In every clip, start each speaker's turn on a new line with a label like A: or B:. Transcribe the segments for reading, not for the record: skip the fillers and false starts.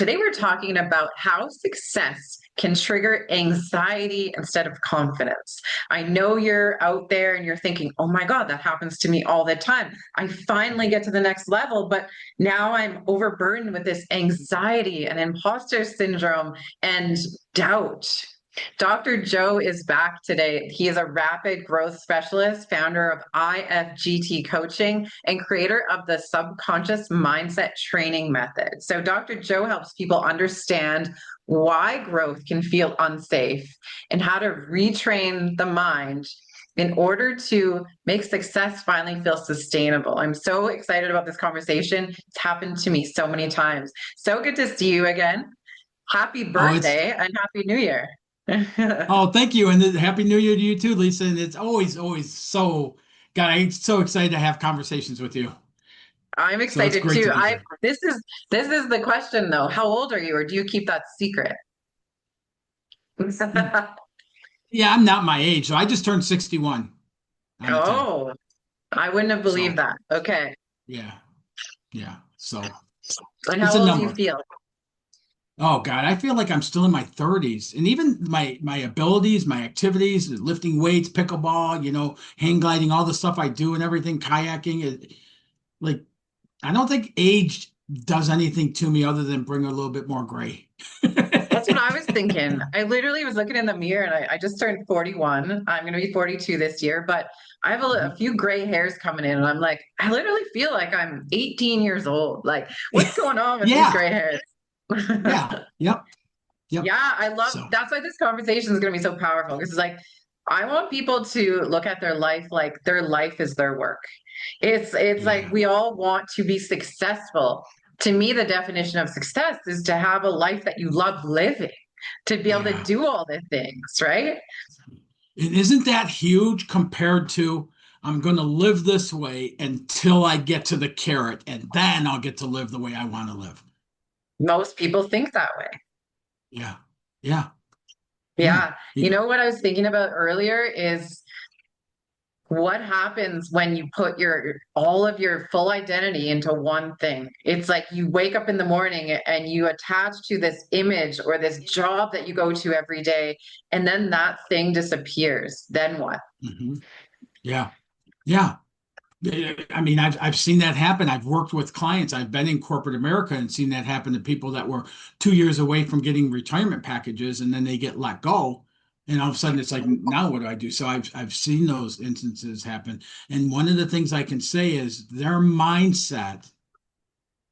A: Today we're talking about how success can trigger anxiety instead of confidence. I know you're out there and you're thinking, oh my God, that happens to me all the time. I finally get to the next level, but now I'm overburdened with this anxiety and imposter syndrome and doubt. Dr. Joe is back today. He is a rapid growth specialist, founder of IFGT coaching, and creator of the subconscious mindset training method. So, Dr. Joe helps people understand why growth can feel unsafe and how to retrain the mind in order to make success finally feel sustainable. I'm so excited about this conversation. It's happened to me so many times. So good to see you again. Happy
B: Oh, it's
A: birthday and Happy New Year.
B: thank you, and Happy New Year to you too, Lisa. And it's always so, God, I'm so excited to have conversations with you.
A: I'm
B: So it's
A: excited
B: great to
A: too.
B: be
A: I
B: here.
A: this is the question though. How old are you, or do you keep that secret?
B: Yeah, I'm not my age, so I just turned 61 on the 10th.
A: Oh, I wouldn't have believed
B: So
A: that. Okay.
B: yeah, yeah. So
A: And
B: it's
A: how
B: a
A: old do you
B: number.
A: feel?
B: Oh God, I feel like I'm still in my 30s, and even my abilities, my activities, lifting weights, pickleball, hang gliding, all the stuff I do and everything, kayaking, like I don't think age does anything to me other than bring a little bit more gray.
A: That's what I was thinking. I literally was looking in the mirror and I just turned 41. I'm going to be 42 this year, but I have a few gray hairs coming in and I'm like, I literally feel like I'm 18 years old. Like, what's going on with these
B: Yeah,
A: gray hairs?
B: yeah, yep, yep.
A: Yeah, I love
B: So,
A: that's why this conversation is going to be so powerful because it's like I want people to look at their life like their life is their work. It's like
B: yeah,
A: we all want to be successful. To me, the definition of success is to have a life that you love living, to be able to
B: yeah.
A: do all the things, right?
B: And isn't that huge compared to I'm going to live this way until I get to the carrot, and then I'll get to live the way I want to live.
A: Most people think that way.
B: Yeah, yeah, yeah.
A: Yeah. You know what I was thinking about earlier is what happens when you put your all of your full identity into one thing. It's like you wake up in the morning and you attach to this image or this job that you go to every day, and then that thing disappears. Then what?
B: Mhm. Yeah, yeah. I mean, I've seen that happen. I've worked with clients. I've been in corporate America and seen that happen to people that were 2 years away from getting retirement packages, and then they get let go, and all of a sudden it's like, now what do I do? So I've seen those instances happen. And one of the things I can say is their mindset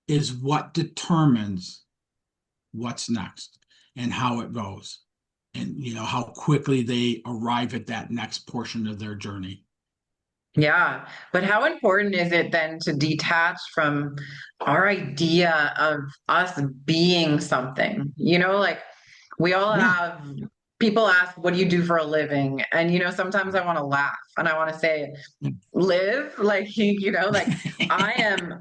B: is what determines what's next and how it goes, and how quickly they arrive at that next portion of their journey.
A: Yeah. But how important is it then to detach from our idea of us being something? Like we all
B: Yeah.
A: have people ask, what do you do for a living? And, sometimes I want to laugh and I want to say, live like, like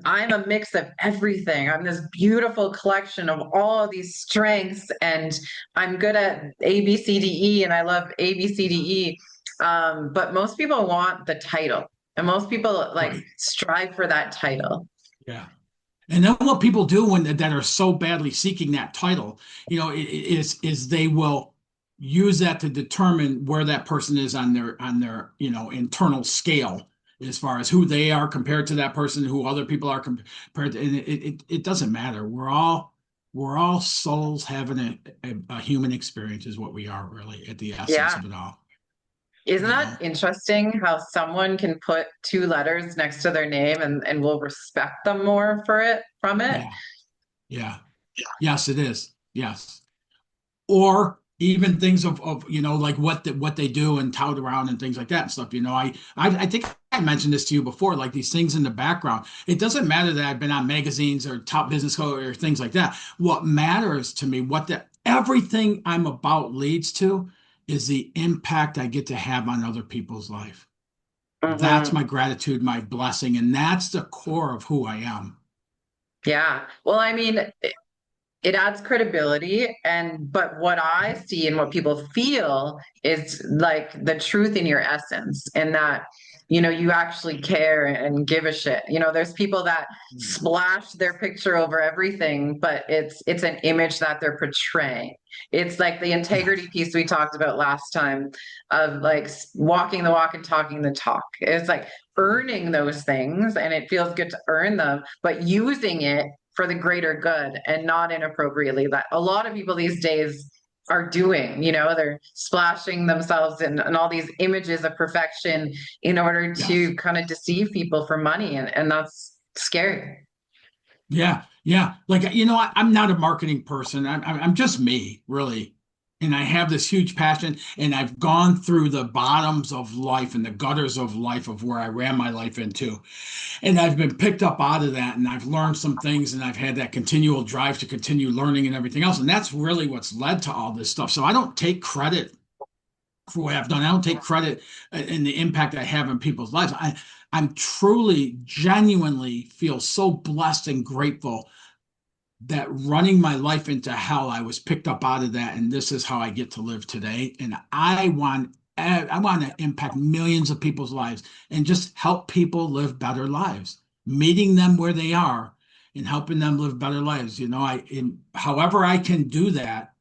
A: I'm a mix of everything. I'm this beautiful collection of all of these strengths and I'm good at ABCDE and I love ABCDE. But most people want the title and most people like
B: Right.
A: strive for that title.
B: Yeah. And then what people do when that are so badly seeking that title, is they will use that to determine where that person is on their internal scale as far as who they are compared to that person, who other people are compared to, and it doesn't matter. We're all souls having a human experience is what we are really at the essence
A: Yeah.
B: of it all,
A: Isn't
B: you
A: that
B: know?
A: interesting how someone can put two letters next to their name and we'll respect them more for it from it?
B: Yeah. Yeah. Yes, it is. Yes. Or even things of like what they do and tout around and things like that and stuff. I think I mentioned this to you before, like these things in the background. It doesn't matter that I've been on magazines or top business code or things like that. What matters to me, what the everything I'm about leads to, is the impact I get to have on other people's life. That's
A: Hmm.
B: my gratitude, my blessing, and that's the core of who I am.
A: Yeah. Well, I mean, it adds credibility but what I see and what people feel is like the truth in your essence and that you actually care and give a shit. There's people that splash their picture over everything, but it's an image that they're portraying. It's like the integrity
B: Yes.
A: piece we talked about last time of like walking the walk and talking the talk. It's like earning those things, and it feels good to earn them, but using it for the greater good and not inappropriately. That a lot of people these days are doing, they're splashing themselves in all these images of perfection in order
B: Yes.
A: to kind of deceive people for money. And that's scary.
B: Yeah, yeah. Like, I'm not a marketing person. I'm just me, really. And I have this huge passion, and I've gone through the bottoms of life and the gutters of life of where I ran my life into. And I've been picked up out of that, and I've learned some things, and I've had that continual drive to continue learning and everything else. And that's really what's led to all this stuff. So I don't take credit for what I've done. I don't take credit in the impact I have in people's lives. I'm truly, genuinely feel so blessed and grateful that running my life into hell, I was picked up out of that, and this is how I get to live today. And I want to impact millions of people's lives and just help people live better lives, meeting them where they are and helping them live better lives. However I can do that,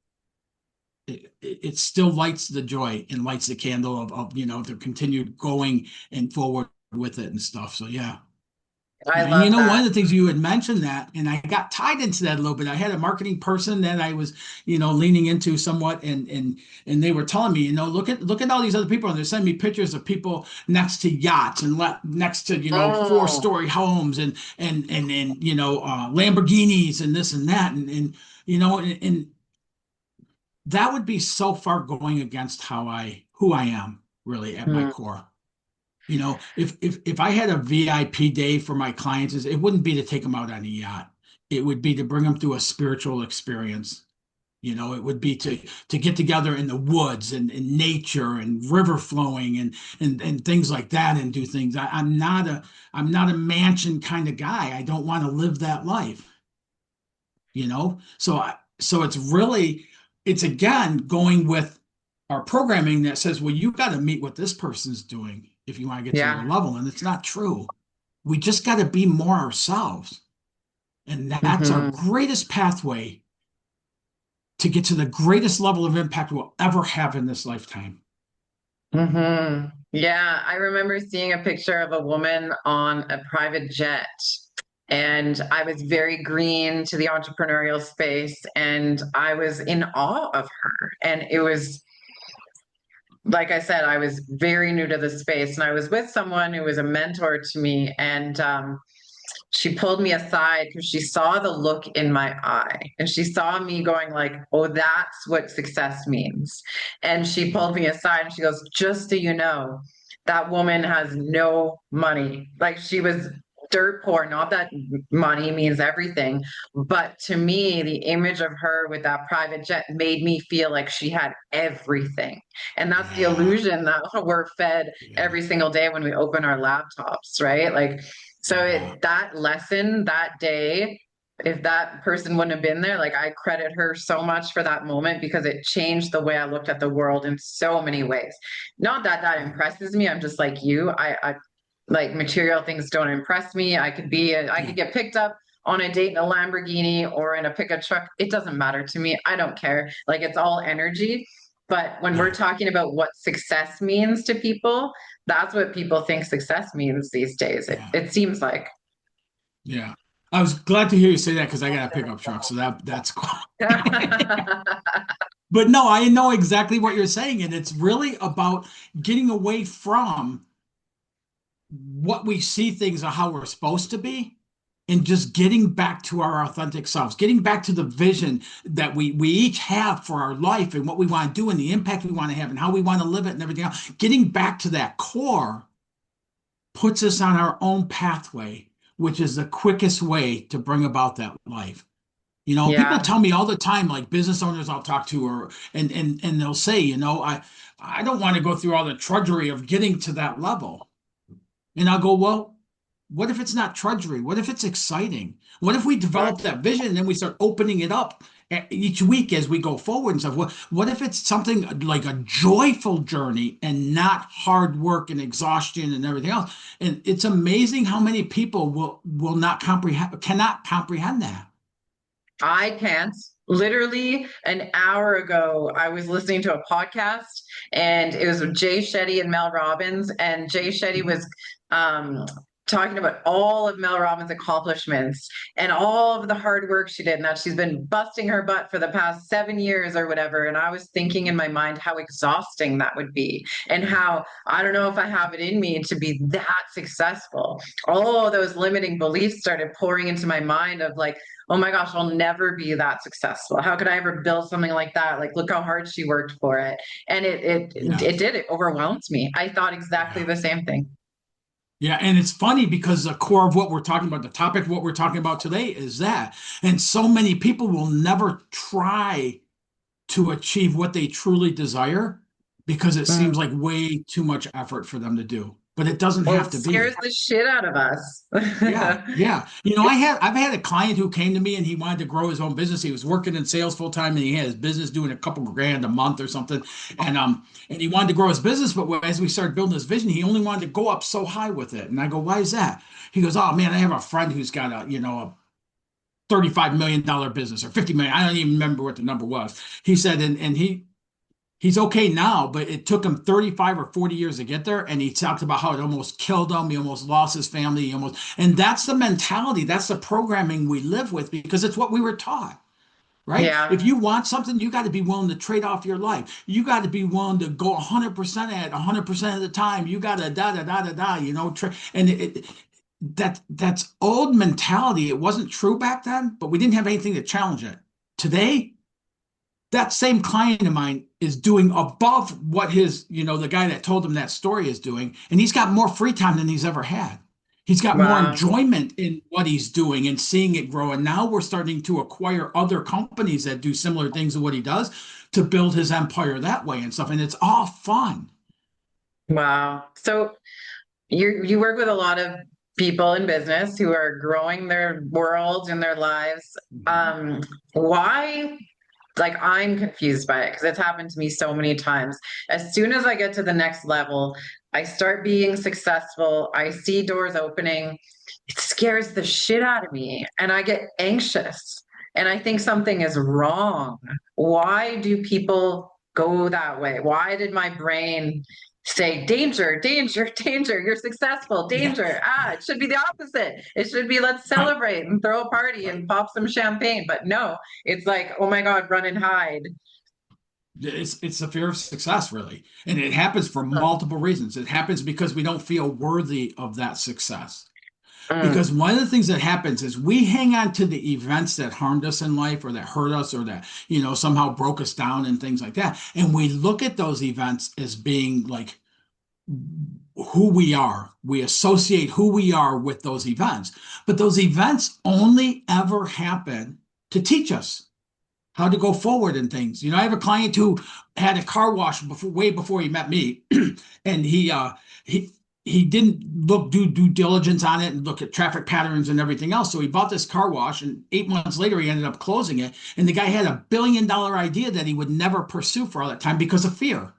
B: it still lights the joy and lights the candle of the continued going and forward with it and stuff. So yeah.
A: I
B: Yeah, and
A: love
B: one
A: that.
B: of the things you had mentioned that, and I got tied into that a little bit. I had a marketing person that I was, leaning into somewhat, and they were telling me, look at all these other people, and they're sending me pictures of people next to yachts and next to,
A: Oh,
B: four-story homes and Lamborghinis and this and that, and that would be so far going against who I am really at my
A: hmm.
B: core. If I had a VIP day for my clients, it wouldn't be to take them out on a yacht. It would be to bring them through a spiritual experience. It would be to get together in the woods and nature and river flowing and things like that and do things. I'm not a mansion kind of guy. I don't want to live that life. So it's again going with our programming that says, well, you got to meet what this person's doing if you want to get to their
A: Yeah.
B: level. And it's not true. We just got to be more ourselves. And that's our
A: Hmm.
B: greatest pathway to get to the greatest level of impact we'll ever have in this lifetime.
A: Yeah, I remember seeing a picture of a woman on a private jet, and I was very green to the entrepreneurial space, and I was in awe of her. And it was, like I said, I was very new to the space, and I was with someone who was a mentor to me, and she pulled me aside because she saw the look in my eye, and she saw me going like, oh, that's what success means. And she pulled me aside and she goes, just so you know, that woman has no money. Like, she was dirt poor. Not that money means everything, but to me, the image of her with that private jet made me feel like she had everything. And that's the
B: Yeah,
A: illusion that we're fed
B: yeah,
A: every single day when we open our laptops, right? Like, so
B: yeah,
A: that lesson that day, if that person wouldn't have been there, like, I credit her so much for that moment because it changed the way I looked at the world in so many ways. Not that that
B: yeah,
A: impresses me. I'm just like you. I like, material things don't impress me. I could
B: yeah,
A: get picked up on a date in a Lamborghini or in a pickup truck. It doesn't matter to me. I don't care. Like, it's all energy. But when we're
B: yeah,
A: talking about what success means to people, that's what people think success means these days. It,
B: yeah,
A: it seems like.
B: yeah. I was glad to hear you say that because I got a pickup truck, so that's cool. But no, I know exactly what you're saying, and it's really about getting away from what we see things are how we're supposed to be and just getting back to our authentic selves, getting back to the vision that we each have for our life and what we want to do and the impact we want to have and how we want to live it and everything else. Getting back to that core puts us on our own pathway, which is the quickest way to bring about that life. People
A: Yeah.
B: tell me all the time, like business owners I'll talk to, and they'll say, I don't want to go through all the trudgery of getting to that level. And I'll go, well, what if it's not trudgery? What if it's exciting? What if we develop that vision and then we start opening it up each week as we go forward and stuff. What if it's something like a joyful journey and not hard work and exhaustion and everything else? And it's amazing how many people will not comprehend, cannot comprehend that.
A: I can't. Literally an hour ago, I was listening to a podcast and it was with Jay Shetty and Mel Robbins. And Jay Shetty was um, talking about all of Mel Robbins' accomplishments and all of the hard work she did, and that she's been busting her butt for the past 7 years or whatever. And I was thinking in my mind how exhausting that would be, and how I don't know if I have it in me to be that successful. All of those limiting beliefs started pouring into my mind of like, oh my gosh, I'll never be that successful. How could I ever build something like that? Like, look how hard she worked for it. And it
B: Yes.
A: did, it overwhelmed me. I thought exactly
B: Yeah.
A: the same thing.
B: Yeah, and it's funny because the core of what we're talking about, the topic of what we're talking about today is that. And so many people will never try to achieve what they truly desire because it
A: Mm.
B: seems like way too much effort for them to do. But it doesn't
A: Well,
B: have
A: it
B: to
A: scares
B: be.
A: the shit out of us.
B: Yeah, yeah. I've had a client who came to me and he wanted to grow his own business. He was working in sales full time and he had his business doing a couple grand a month or something. And he wanted to grow his business, but as we started building his vision, he only wanted to go up so high with it. And I go, why is that? He goes, oh man, I have a friend who's got a $35 million business or 50 million. I don't even remember what the number was. He said, and he's okay now, but it took him 35 or 40 years to get there. And he talked about how it almost killed him. He almost lost his family. And that's the mentality. That's the programming we live with because it's what we were taught, right?
A: Yeah.
B: If you want something, you got to be willing to trade off your life. You got to be willing to go 100% at 100% of the time. You got to and that's old mentality. It wasn't true back then, but we didn't have anything to challenge it. Today, that same client of mine is doing above what the guy that told him that story is doing, and he's got more free time than he's ever had. He's got more
A: Wow.
B: enjoyment in what he's doing and seeing it grow. And now we're starting to acquire other companies that do similar things to what he does to build his empire that way and stuff. And it's all fun.
A: Wow. So you work with a lot of people in business who are growing their world and their lives.
B: Mhm.
A: Why like I'm confused by it because it's happened to me so many times. As soon as I get to the next level, I start being successful, I see doors opening, it scares the shit out of me and I get anxious and I think something is wrong. Why do people go that way? Why did my brain say danger, danger, danger, you're successful,
B: Yeah,
A: danger? Ah, it should be the opposite. It should be let's
B: right,
A: celebrate and throw a party
B: right.
A: and pop some champagne. But no, it's like, oh my God, run and hide.
B: It's the fear of success, really, and it happens for multiple reasons. It happens because we don't feel worthy of that success.
A: Mm.
B: Because one of the things that happens is we hang on to the events that harmed us in life or that hurt us or that, somehow broke us down and things like that. And we look at those events as being like who we are. We associate who we are with those events. But those events only ever happen to teach us how to go forward in things. I have a client who had a car wash way before he met me, and he he didn't do due diligence on it and look at traffic patterns and everything else. So he bought this car wash, and 8 months later he ended up closing it. And the guy had $1 billion idea that he would never pursue for all that time because of fear.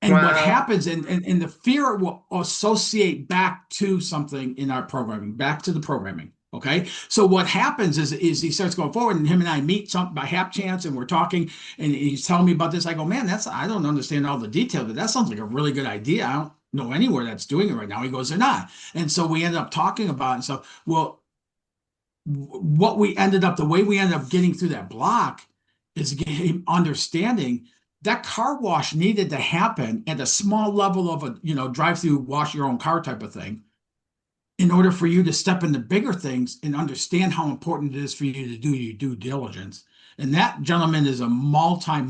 B: And what
A: Wow.
B: happens, and the fear will associate back to something in our programming, back to the programming. Okay. So what happens is he starts going forward and him and I meet some by hap chance and we're talking and he's telling me about this. I go, man, I don't understand all the detail, but that sounds like a really good idea. I don't know anywhere that's doing it right now. He goes, they're not. And so we ended up talking about it and stuff. Well, the way we ended up getting through that block is understanding that car wash needed to happen at a small level of drive through, wash your own car type of thing in order for you to step into bigger things and understand how important it is for you to do your due diligence. And that gentleman is a multi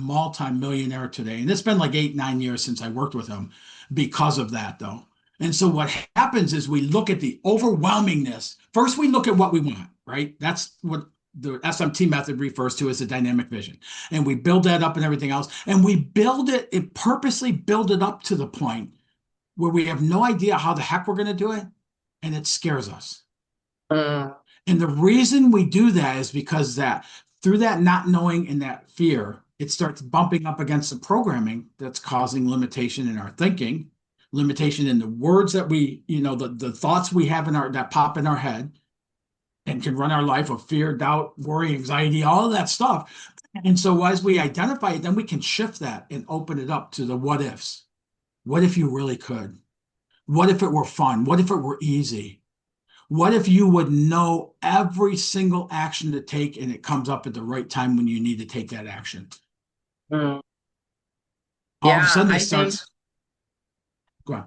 B: millionaire today. And it's been like 8, 9 years since I worked with him because of that, though. And so what happens is we look at the overwhelmingness. First, we look at what we want, right? That's what the SMT method refers to as a dynamic vision. And we build that up and everything else. And we purposely build it up to the point where we have no idea how the heck we're going to do it. And it scares us.
A: Mm.
B: And the reason we do that is because that through that not knowing and that fear, it starts bumping up against the programming that's causing limitation in our thinking, limitation in the words that we, the thoughts we have that pop in our head and can run our life of fear, doubt, worry, anxiety, all of that stuff. And so as we identify it, then we can shift that and open it up to the what ifs. What if you really could? What if it were fun? What if it were easy? What if you would know every single action to take and it comes up at the right time when you need to take that action?
A: Mm.
B: All of a
A: Yeah,
B: sudden it
A: I think
B: starts. Go on.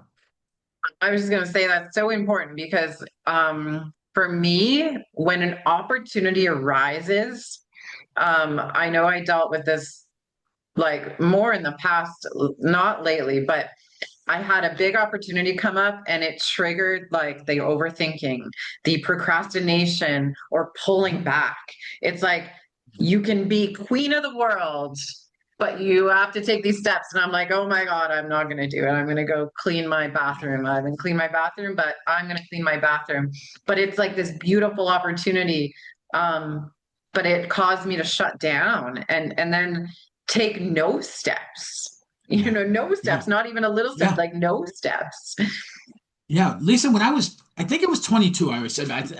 A: I was just going to say that's so important because for me, when an opportunity arises, I know I dealt with this like more in the past, not lately, but I had a big opportunity come up and it triggered like the overthinking, the procrastination, or pulling back. It's like you can be queen of the world, but you have to take these steps. And I'm like, oh my God, I'm not going to do it. I'm going to go clean my bathroom. I haven't cleaned my bathroom, but I'm going to clean my bathroom. But it's like this beautiful opportunity. But it caused me to shut down and then take no steps.
B: Yeah.
A: No
B: Yeah.
A: steps, not even a little step,
B: Yeah.
A: like no steps.
B: Yeah. Lisa, when I think it was 22, I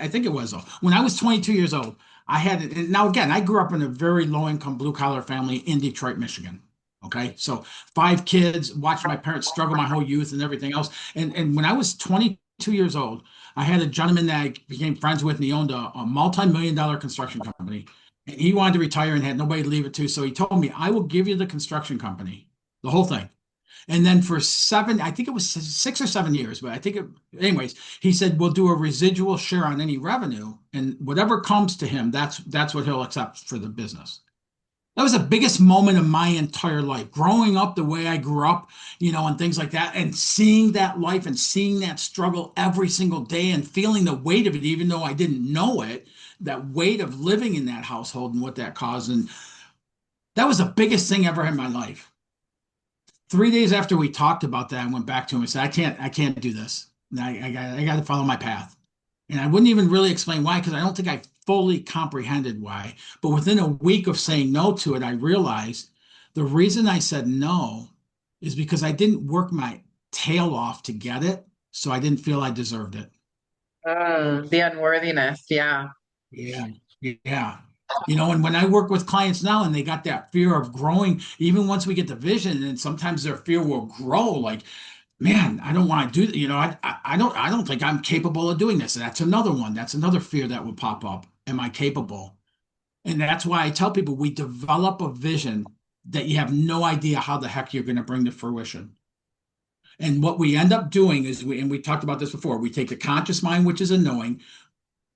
B: think it was, when I was 22 years old, I had it. Now, again, I grew up in a very low income blue collar family in Detroit, Michigan. Okay. So 5 kids, watched my parents struggle my whole youth and everything else. And when I was 22 years old, I had a gentleman that I became friends with, and he owned a multi-million dollar construction company. And he wanted to retire and had nobody to leave it to. So he told me, I will give you the construction company, the whole thing. And then for I think it was 6 or 7 years, but anyways, he said, we'll do a residual share on any revenue, and whatever comes to him, that's what he'll accept for the business. That was the biggest moment of my entire life, growing up the way I grew up, and things like that, and seeing that life and seeing that struggle every single day and feeling the weight of it, even though I didn't know it, that weight of living in that household and what that caused. And that was the biggest thing ever in my life. 3 days after we talked about that, I went back to him and said, I can't do this. I got to follow my path. And I wouldn't even really explain why, because I don't think I fully comprehended why. But within a week of saying no to it, I realized the reason I said no is because I didn't work my tail off to get it. So I didn't feel I deserved it.
A: The unworthiness. Yeah.
B: Yeah. Yeah. And when I work with clients now and they got that fear of growing, even once we get the vision, and sometimes their fear will grow, like, man, I don't want to do that. I don't think I'm capable of doing this. And that's another one. That's another fear that will pop up. Am I capable? And that's why I tell people we develop a vision that you have no idea how the heck you're going to bring to fruition. And what we end up doing is and we talked about this before, we take the conscious mind, which is a knowing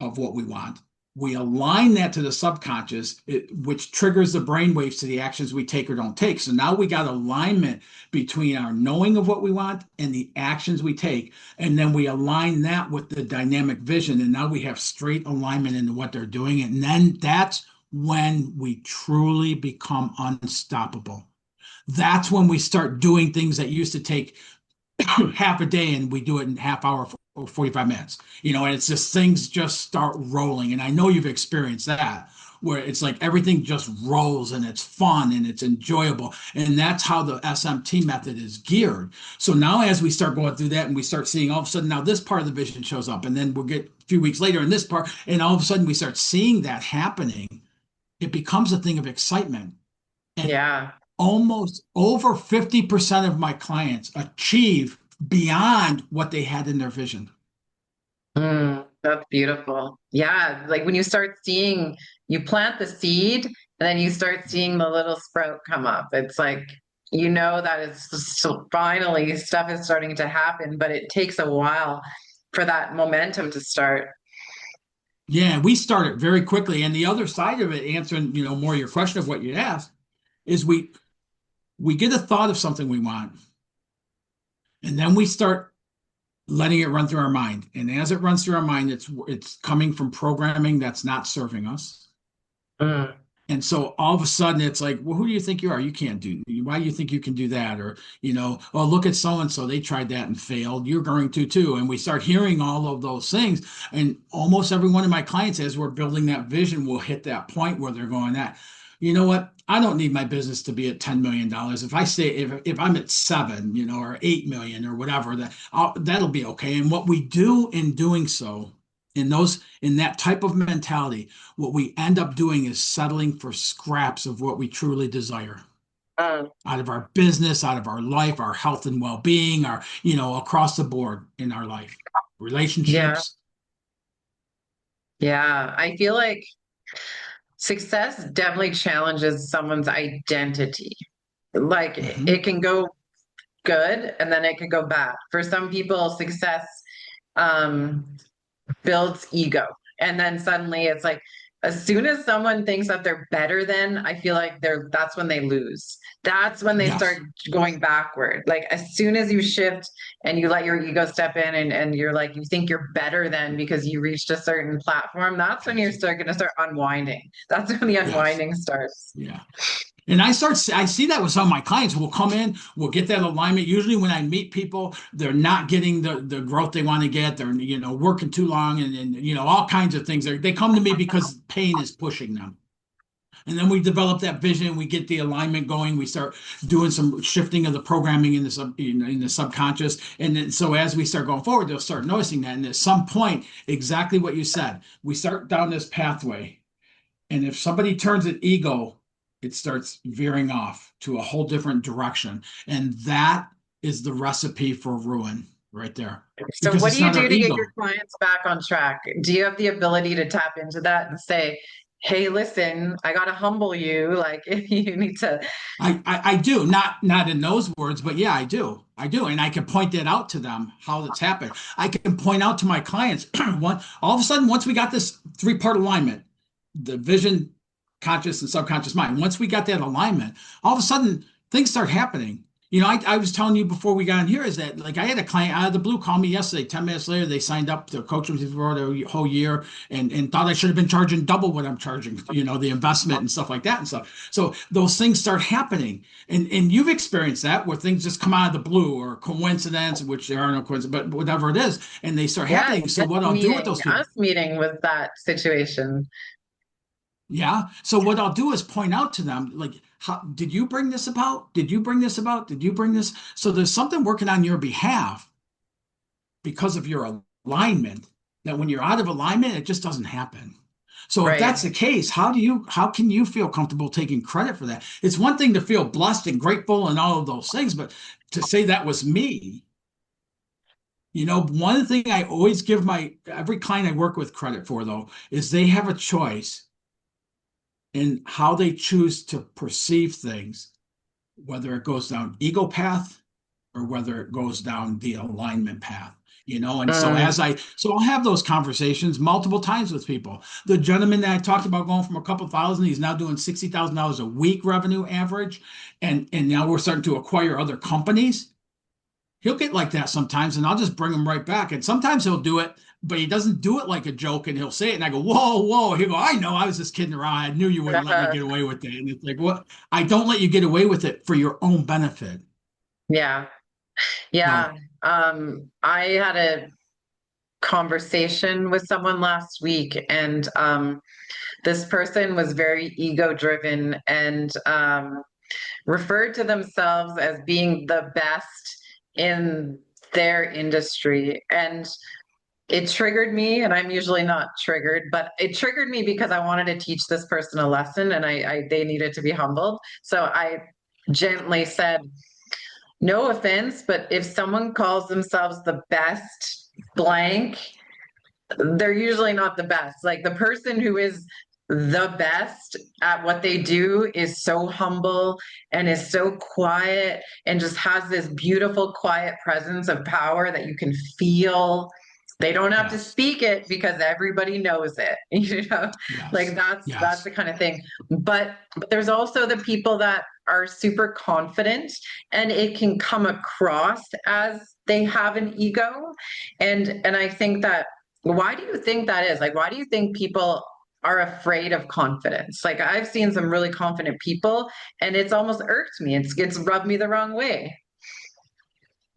B: of what we want. We align that to the subconscious, which triggers the brain waves to the actions we take or don't take. So now we got alignment between our knowing of what we want and the actions we take. And then we align that with the dynamic vision. And now we have straight alignment into what they're doing. And then that's when we truly become unstoppable. That's when we start doing things that used to take half a day and we do it in half hour or 45 minutes, and it's just things just start rolling. And I know you've experienced that where it's like everything just rolls and it's fun and it's enjoyable. And that's how the SMT method is geared. So now as we start going through that and we start seeing all of a sudden now this part of the vision shows up, and then we'll get a few weeks later in this part, and all of a sudden we start seeing that happening, it becomes a thing of excitement. And
A: Yeah.
B: almost over 50% of my clients achieve beyond what they had in their vision.
A: That's beautiful. Yeah. Like when you start seeing, you plant the seed and then you start seeing the little sprout come up. It's like, that it's so finally stuff is starting to happen, but it takes a while for that momentum to start.
B: Yeah, we start it very quickly. And the other side of it, answering, more your question of what you asked, is we get a thought of something we want, and then we start letting it run through our mind. And as it runs through our mind, it's coming from programming that's not serving us.
A: Mm.
B: And so all of a sudden it's like, well, who do you think you are? You can't do, why do you think you can do that? Or, oh, look at so and so, they tried that and failed. You're going to too. And we start hearing all of those things. And almost every one of my clients, as we're building that vision, will hit that point where they're going, that, you know what? I don't need my business to be at $10 million. If I say, if I'm at seven, or 8 million or whatever, that'll be okay. And what we do in doing so, in that type of mentality, what we end up doing is settling for scraps of what we truly desire
A: Mm,
B: out of our business, out of our life, our health and well-being, our, across the board in our life,
A: yeah.
B: relationships.
A: Yeah. I feel like success definitely challenges someone's identity. Like
B: Mhm.
A: it can go good and then it can go bad. For some people, success um, builds ego. And then suddenly it's like, as soon as someone thinks that they're better than, I feel like that's when they lose. That's when they start
B: Yes.
A: going backward. Like as soon as you shift and you let your ego step in and you're like, you think you're better than because you reached a certain platform, that's when you're
B: Yes.
A: start going to start unwinding. That's when the
B: Yes.
A: unwinding starts.
B: Yeah. And I see that with some of my clients. We'll come in, we'll get that alignment. Usually when I meet people, they're not getting the growth they want to get. They're, working too long and all kinds of things. They come to me because pain is pushing them. And then we develop that vision, we get the alignment going, we start doing some shifting of the programming in the subconscious. And then so as we start going forward, they'll start noticing that. And at some point, exactly what you said, we start down this pathway. And if somebody turns an ego, it starts veering off to a whole different direction. And that is the recipe for ruin right there.
A: So
B: Because
A: what do
B: it's
A: you
B: not
A: do
B: our
A: to get your
B: ego.
A: clients back on track? Do you have the ability to tap into that and say, hey, listen, I got to humble you. Like you need to,
B: I do, not in those words, but yeah, I do. I do. And I can point that out to them how it's happened. I can point out to my clients all of a sudden, once we got this three-part alignment, the vision, conscious and subconscious mind, once we got that alignment, all of a sudden things start happening. I was telling you before we got in here is that like I had a client out of the blue call me yesterday. 10 minutes later, they signed up to coach with me for the whole year and thought I should have been charging double what I'm charging, the investment and stuff like that and stuff. So those things start happening. And you've experienced that where things just come out of the blue or coincidence, which there are no coincidences, but whatever it is, and they start
A: yeah,
B: happening. So what I'll do with those people,
A: us meeting with that situation.
B: yeah. So what I'll do is point out to them, like, how did you bring this about? Did you bring this about? Did you bring this? So there's something working on your behalf because of your alignment that when you're out of alignment, it just doesn't happen. So if that's
A: Right.
B: the case, how can you feel comfortable taking credit for that? It's one thing to feel blessed and grateful and all of those things, but to say that was me, one thing I always give my every client I work with credit for though is they have a choice in how they choose to perceive things, whether it goes down ego path or whether it goes down the alignment path. And so
A: Mm,
B: so I'll have those conversations multiple times with people. The gentleman that I talked about going from a couple thousand, he's now doing $60,000 a week revenue average, and now we're starting to acquire other companies. He'll get like that sometimes, and I'll just bring him right back. And sometimes he'll do it, but he doesn't do it like a joke, and he'll say it, and I go, "Whoa, whoa!" He'll go, "I know, I was just kidding around. I knew you wouldn't let me get away with it." And it's like, "What? I don't let you get away with it for your own benefit."
A: yeah. Yeah.
B: So,
A: I had a conversation with someone last week and this person was very ego driven and referred to themselves as being the best in their industry. And it triggered me, and I'm usually not triggered, but it triggered me because I wanted to teach this person a lesson and they needed to be humbled. So I gently said, no offense, but if someone calls themselves the best blank, they're usually not the best. Like the person who is the best at what they do is so humble and is so quiet and just has this beautiful, quiet presence of power that you can feel. They don't have to
B: yes,
A: speak it because everybody knows it. Like
B: yes,
A: that's
B: yes,
A: the kind of thing. But there's also the people that are super confident and it can come across as they have an ego. And I think that why do you think that is? Like, why do you think people are afraid of confidence. Like I've seen some really confident people and it's almost irked me. It's rubbed me the wrong way.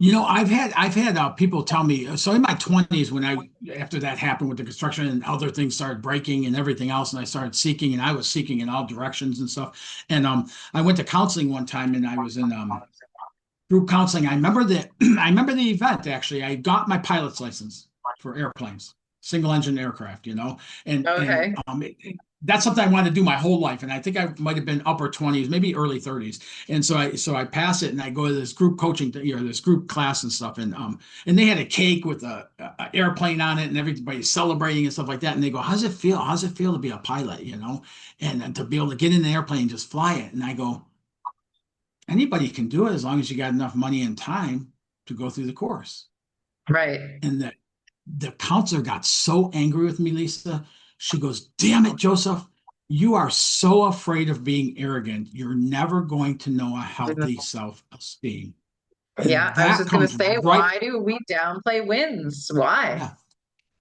B: I've had people tell me, so in my 20s, when after that happened with the construction and other things started breaking and everything else, and I started seeking, and I was seeking in all directions and stuff. And I went to counseling one time, and I was in group counseling. I remember that I remember the event actually. I got my pilot's license for airplanes, single engine aircraft, and
A: Okay.
B: that's something I wanted to do my whole life. And I think I might have been upper 20s, maybe early 30s. And so I pass it and I go to this group coaching, this group class and stuff. And they had a cake with a airplane on it and everybody's celebrating and stuff like that. And they go, "How's it feel? How's it feel to be a pilot, and to be able to get in the airplane and just fly it?" And I go, "Anybody can do it as long as you got enough money and time to go through the course."
A: Right.
B: And the counselor got so angry with me, Lisa. She goes, "Damn it, Joseph. You are so afraid of being arrogant. You're never going to know a healthy self-esteem."
A: Yeah,
B: And
A: I was
B: that
A: just going to
B: comes
A: say,
B: right.
A: why do we downplay wins? Why?
B: Yeah.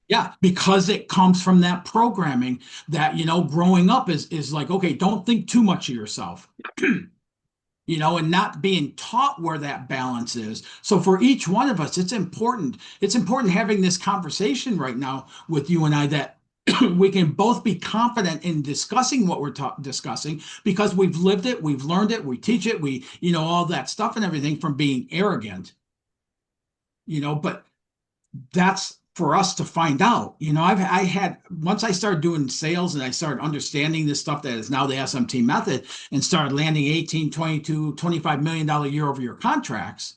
B: Yeah, because it comes from that programming that, growing up is like, okay, don't think too much of yourself. And not being taught where that balance is. So for each one of us, it's important. It's important having this conversation right now with you and I that we can both be confident in discussing what we're discussing because we've lived it, we've learned it, we teach it, all that stuff and everything from being arrogant, but that's for us to find out. I had once I started doing sales and I started understanding this stuff that is now the SMT method and started landing 18, 22, $25 million year over year contracts.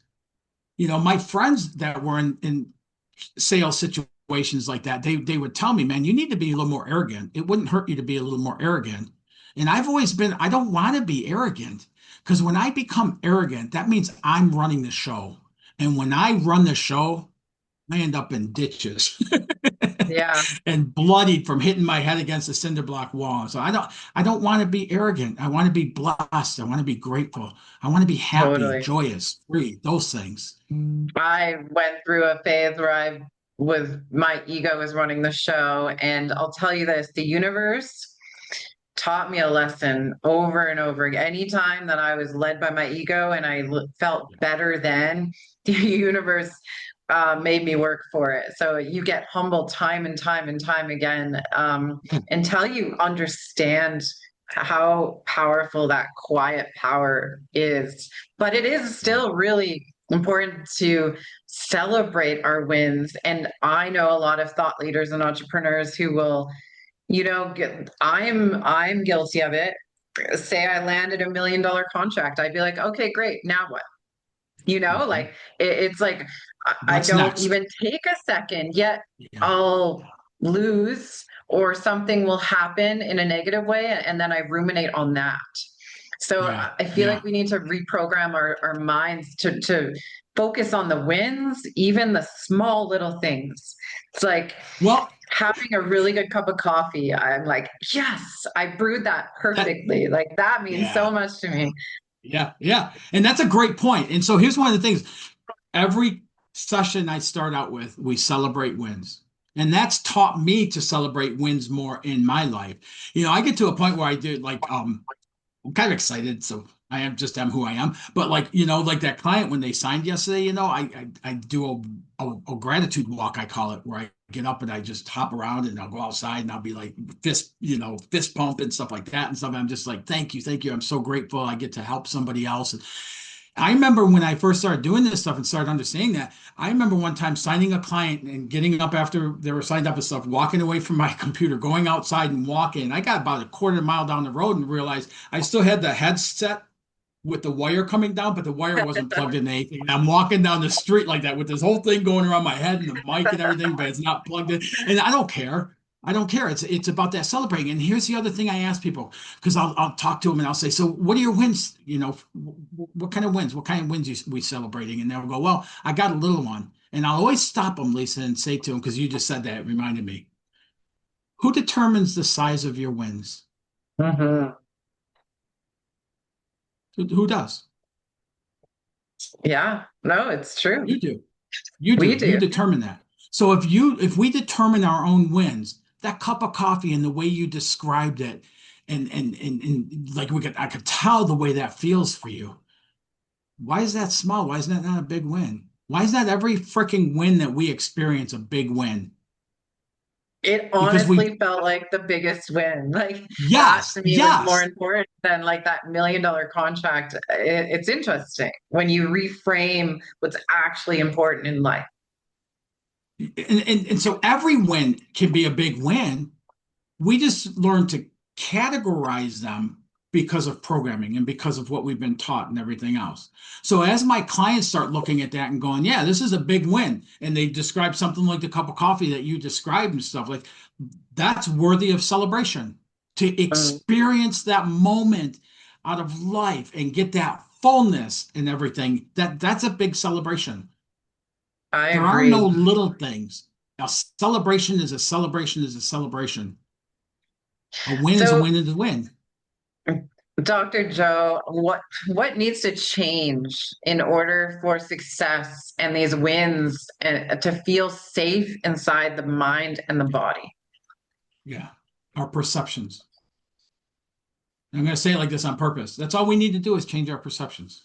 B: My friends that were in sales situations like that, they would tell me, "Man, you need to be a little more arrogant. It wouldn't hurt you to be a little more arrogant." And I've always been, I don't want to be arrogant because when I become arrogant, that means I'm running the show. And when I run the show, I end up in ditches
A: Yeah,
B: and bloodied from hitting my head against the cinder block wall. So I don't want to be arrogant. I want to be blessed. I want to be grateful. I want to be happy,
A: totally.
B: joyous, free, those things.
A: I went through a phase where my ego was running the show. And I'll tell you this, the universe taught me a lesson over and over again. Anytime that I was led by my ego and felt better then, the universe made me work for it. So you get humbled time and time and time again until you understand how powerful that quiet power is. But it is still really important to celebrate our wins. And I know a lot of thought leaders and entrepreneurs who will I'm guilty of it. Say I landed $1 million contract, I'd be like, okay, great. Now what?
B: Mhm.
A: Like it's like I
B: What's
A: don't
B: next?
A: even take a second, yet
B: Yeah,
A: I'll lose or something will happen in a negative way, and then I ruminate on that. So
B: yeah,
A: I feel like
B: yeah.
A: we need to reprogram our minds to focus on the wins, even the small little things. It's like
B: Well,
A: having a really good cup of coffee. I'm like, yes, I brewed that
B: that,
A: perfectly. Like that means so
B: yeah,
A: much to me.
B: yeah, yeah. And that's a great point. And so here's one of the things. Every session I start out with, we celebrate wins. And that's taught me to celebrate wins more in my life. I get to a point where I do like I'm kind of excited, so I am who I am. But like like that client when they signed yesterday, I do a gratitude walk, I call it, where I get up and I just hop around and I'll go outside and I'll be like fist pump and stuff like that and stuff. I'm just like, thank you, thank you. I'm so grateful I get to help somebody else. And I remember when I first started doing this stuff and started understanding that. I remember one time signing a client and getting up after they were signed up and stuff, walking away from my computer, going outside and walking. I got about a quarter mile down the road and realized I still had the headset with the wire coming down, but the wire wasn't plugged into anything. And I'm walking down the street like that with this whole thing going around my head and the mic and everything, but it's not plugged in. And I don't care. I don't care. It's about that celebrating. And here's the other thing I ask people because I'll talk to them and I'll say, "So what are your wins? What kind of wins? What kind of wins we celebrating?" And they'll go, "Well, I got a little one." And I'll always stop them, Lisa, and say to them, because you just said that, it reminded me, who determines the size of your wins?
A: Mhm.
B: Who does?
A: Yeah, no, it's true.
B: You do. You
A: We
B: do. You
A: do.
B: determine that. So if we determine our own wins, that cup of coffee and the way you described it, and like I could tell the way that feels for you. Why is that small? Why is that not a big win? Why is not every freaking win that we experience a big win?
A: It
B: Because we,
A: honestly felt like the biggest win. Like that
B: yes,
A: to me was more
B: yes.
A: important than like that $1 million contract. It's interesting when you reframe what's actually important in life.
B: And so every win can be a big win. We just learn to categorize them because of programming and because of what we've been taught and everything else. So as my clients start looking at that and going, yeah, this is a big win, and they describe something like the cup of coffee that you described and stuff like that's worthy of celebration. To
A: Mm,
B: experience that moment out of life and get that fullness and everything, that's a big celebration.
A: I
B: There are no
A: agree.
B: little things. A celebration is a celebration is a celebration. A win is a
A: So,
B: win is a win.
A: Dr. Joe, what needs to change in order for success and these wins to feel safe inside the mind and the body?
B: Yeah. Our perceptions. I'm going to say it like this on purpose. That's all we need to do is change our perceptions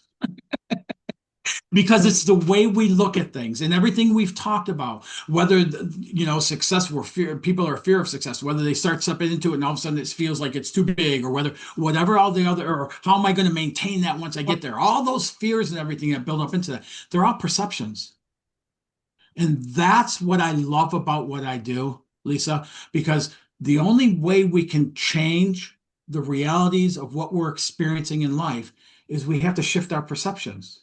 B: because it's the way we look at things and everything we've talked about, whether, success, people are fear of success, whether they start stepping into it and all of a sudden it feels like it's too big or whatever all the other, or how am I going to maintain that once I get there? All those fears and everything that build up into that, they're all perceptions. And that's what I love about what I do, Lisa, because the only way we can change the realities of what we're experiencing in life is we have to shift our perceptions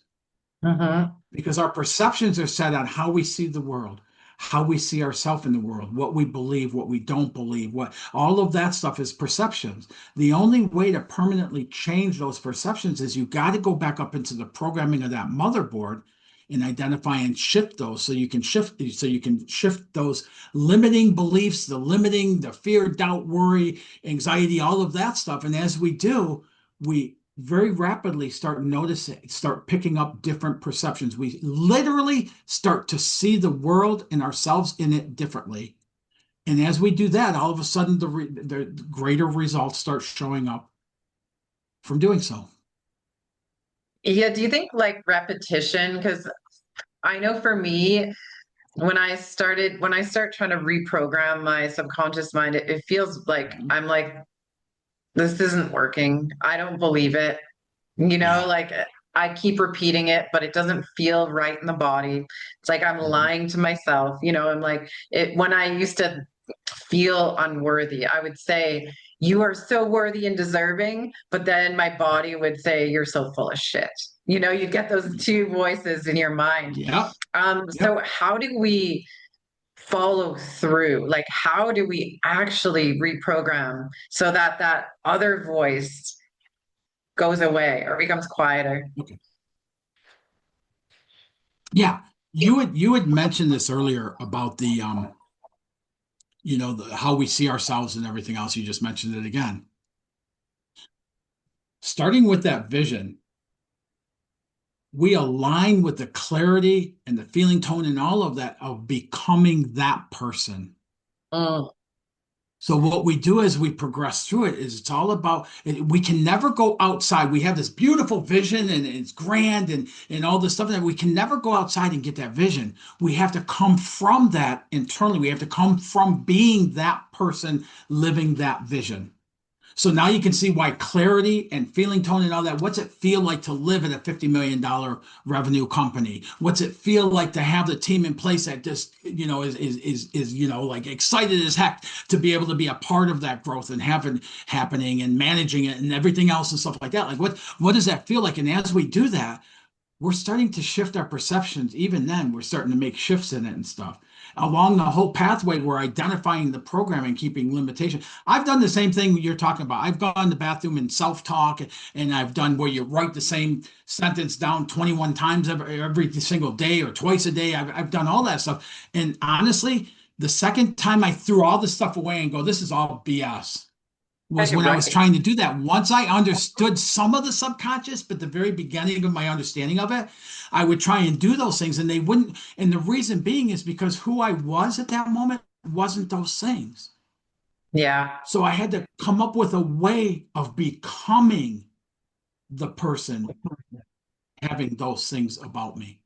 A: Mhm.
B: because our perceptions are set on how we see the world, how we see ourselves in the world, what we believe, what we don't believe, what all of that stuff is perceptions. The only way to permanently change those perceptions is you got to go back up into the programming of that motherboard and identify and shift those so you can shift those limiting beliefs, the fear, doubt, worry, anxiety, all of that stuff. And as we do, we very rapidly start picking up different perceptions. We literally start to see the world and ourselves in it differently. And as we do that, all of a sudden the greater results start showing up from doing so.
A: Yeah, do you think like repetition? Because I know for me, when I start trying to reprogram my subconscious mind, it feels like
B: Yeah.
A: I'm like, this isn't working. I don't believe it.
B: Yeah.
A: Like I keep repeating it, but it doesn't feel right in the body. It's like I'm
B: Mhm.
A: lying to myself. I'm like it when I used to feel unworthy, I would say, you are so worthy and deserving, but then my body would say, you're so full of shit. You'd get those two voices in your mind.
B: Yep.
A: So how do we follow through? Like, how do we actually reprogram so that that other voice goes away or becomes quieter?
B: Okay. Yeah. You had mentioned this earlier about how we see ourselves and everything else. You just mentioned it again. Starting with that vision, we align with the clarity and the feeling tone and all of that of becoming that person.
A: Mm,
B: So what we do as we progress through it is it's all about we can never go outside. We have this beautiful vision and it's grand and all this stuff that we can never go outside and get that vision. We have to come from that internally. We have to come from being that person living that vision. So now you can see why clarity and feeling tone and all that. What's it feel like to live at a $50 million revenue company? What's it feel like to have the team in place that just, is like excited as heck to be able to be a part of that growth and having happening and managing it and everything else and stuff like that? Like what does that feel like? And as we do that, we're starting to shift our perceptions. Even then, we're starting to make shifts in it and stuff. Along the whole pathway, we're identifying the program and keeping limitation. I've done the same thing you're talking about. I've gone to the bathroom and self-talk, and I've done where you write the same sentence down 21 times every single day or twice a day. I've done all that stuff. And honestly, the second time I threw all this stuff away and go, this is all BS was when I was
A: right.
B: trying to do that. Once I understood some of the subconscious, but the very beginning of my understanding of it, I would try and do those things and they wouldn't. And the reason being is because who I was at that moment wasn't those things.
A: Yeah.
B: So I had to come up with a way of becoming the person having those things about me.